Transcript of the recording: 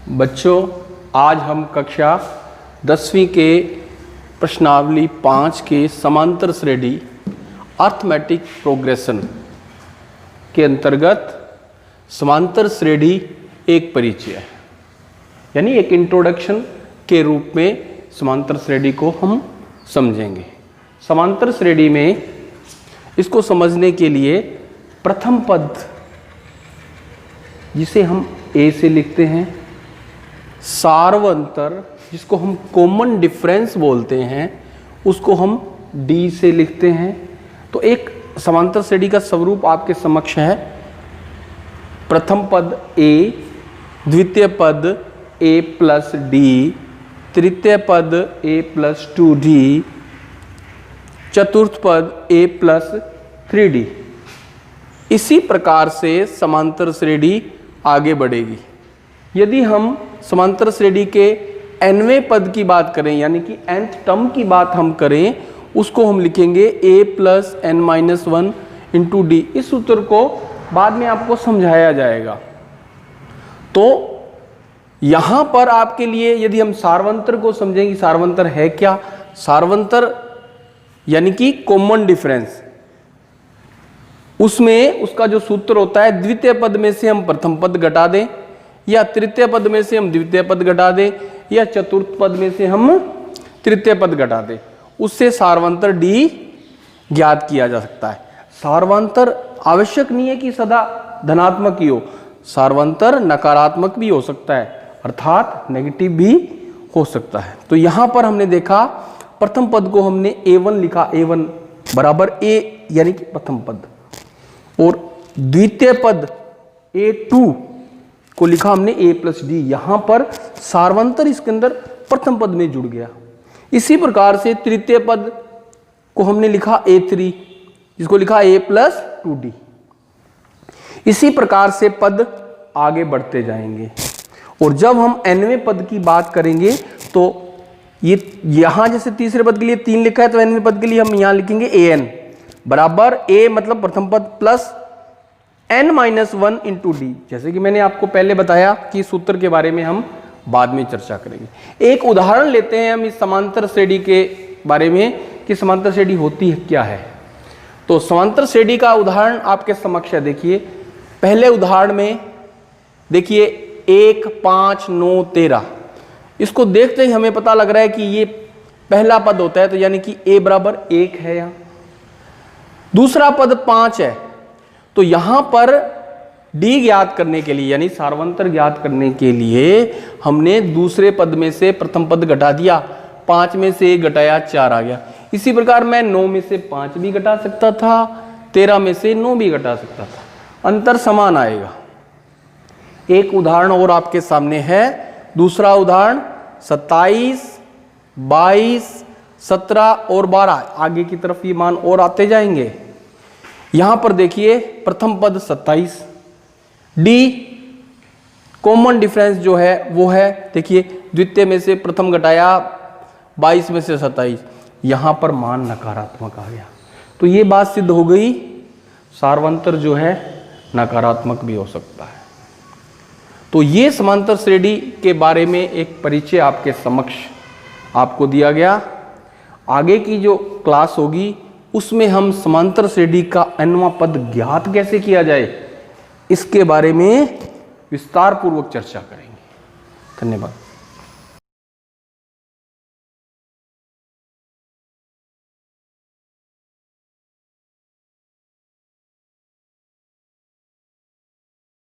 बच्चों, आज हम कक्षा 10वीं के प्रश्नावली 5 के समांतर श्रेणी अर्थमेटिक प्रोग्रेशन के अंतर्गत समांतर श्रेणी एक परिचय है, यानी एक इंट्रोडक्शन के रूप में समांतर श्रेणी को हम समझेंगे। समांतर श्रेणी में इसको समझने के लिए प्रथम पद जिसे हम ए से लिखते हैं, सार्वंतर जिसको हम कॉमन डिफरेंस बोलते हैं उसको हम डी से लिखते हैं। तो एक समांतर श्रेणी का स्वरूप आपके समक्ष है। प्रथम पद ए, द्वितीय पद ए प्लस डी, तृतीय पद ए प्लस 2d, चतुर्थ पद ए प्लस 3d। इसी प्रकार से समांतर श्रेणी आगे बढ़ेगी। यदि हम समांतर श्रेणी के nवें पद की बात करें, यानी कि nth टर्म की बात हम करें, उसको हम लिखेंगे a plus n minus 1 into D. इस सूत्र को बाद में आपको समझाया जाएगा। तो यहां पर आपके लिए यदि हम सार्वंतर को समझेंगे, सार्वंतर है क्या? सार्वंतर यानी कि कॉमन डिफरेंस, उसमें उसका जो सूत्र होता है, द्वितीय पद में से हम प्रथम पद घटा दें, या तृतीय पद में से हम द्वितीय पद घटा दें, या चतुर्थ पद में से हम तृतीय पद घटा दें, उससे सार्वंतर डी ज्ञात किया जा सकता है। सार्वंतर आवश्यक नहीं है कि सदा धनात्मक ही हो, सार्वंतर नकारात्मक भी हो सकता है, अर्थात नेगेटिव भी हो सकता है। तो यहां पर हमने देखा प्रथम पद को हमने a1 लिखा, a1 बराबर a यानी कि प्रथम पद, और द्वितीय पद a2 को लिखा हमने a प्लस डी। यहां पर सार्वंतर इसके अंदर प्रथम पद में जुड़ गया। इसी प्रकार से तृतीय पद को हमने लिखा a3, जिसको लिखा a प्लस 2d। इसी प्रकार से पद आगे बढ़ते जाएंगे, और जब हम nवें पद की बात करेंगे तो ये यहां जैसे तीसरे पद के लिए 3 लिखा है, तो nवें पद के लिए हम यहां लिखेंगे an बराबर a मतलब प्रथम पद plus n minus 1 into D. जैसे कि मैंने आपको पहले बताया कि सूत्र के बारे में हम बाद में चर्चा करेंगे। एक उदाहरण लेते हैं हम इस समांतर श्रेणी के बारे में कि समांतर श्रेणी होती है क्या है। तो समांतर श्रेणी का उदाहरण आपके समक्ष है। देखिए, पहले उदाहरण में देखिए 1, 5, 9, 13। इसको देखते ही हमें पता लग रहा है कि ये पहला पद होता है, तो यानी कि a बराबर 1 है। यहां दूसरा पद 5 है, तो यहां पर d ज्ञात करने के लिए, यानी सार्वंतर ज्ञात करने के लिए हमने दूसरे पद में से प्रथम पद घटा दिया। 5 में से 1 घटाया, 4 आ गया। इसी प्रकार मैं 9 में से 5 भी घटा सकता था, 13 में से 9 भी घटा सकता था, अंतर समान आएगा। एक उदाहरण और आपके सामने है। दूसरा उदाहरण 27, 22, 17 और 12। आगे की तरफ ये मान और आते जाएंगे। यहां पर देखिए प्रथम पद 27, डी कॉमन डिफरेंस जो है वो है, देखिए द्वितीय में से प्रथम घटाया, 22 में से 27, यहां पर मान नकारात्मक आ गया। तो ये बात सिद्ध हो गई, सार्वंतर जो है नकारात्मक भी हो सकता है। तो ये समांतर श्रेणी के बारे में एक परिचय आपके समक्ष आपको दिया गया। आगे की जो क्लास होगी उसमें हम समांतर श्रेणी का nवां पद ज्ञात कैसे किया जाए, इसके बारे में विस्तार पूर्वक चर्चा करेंगे। धन्यवाद।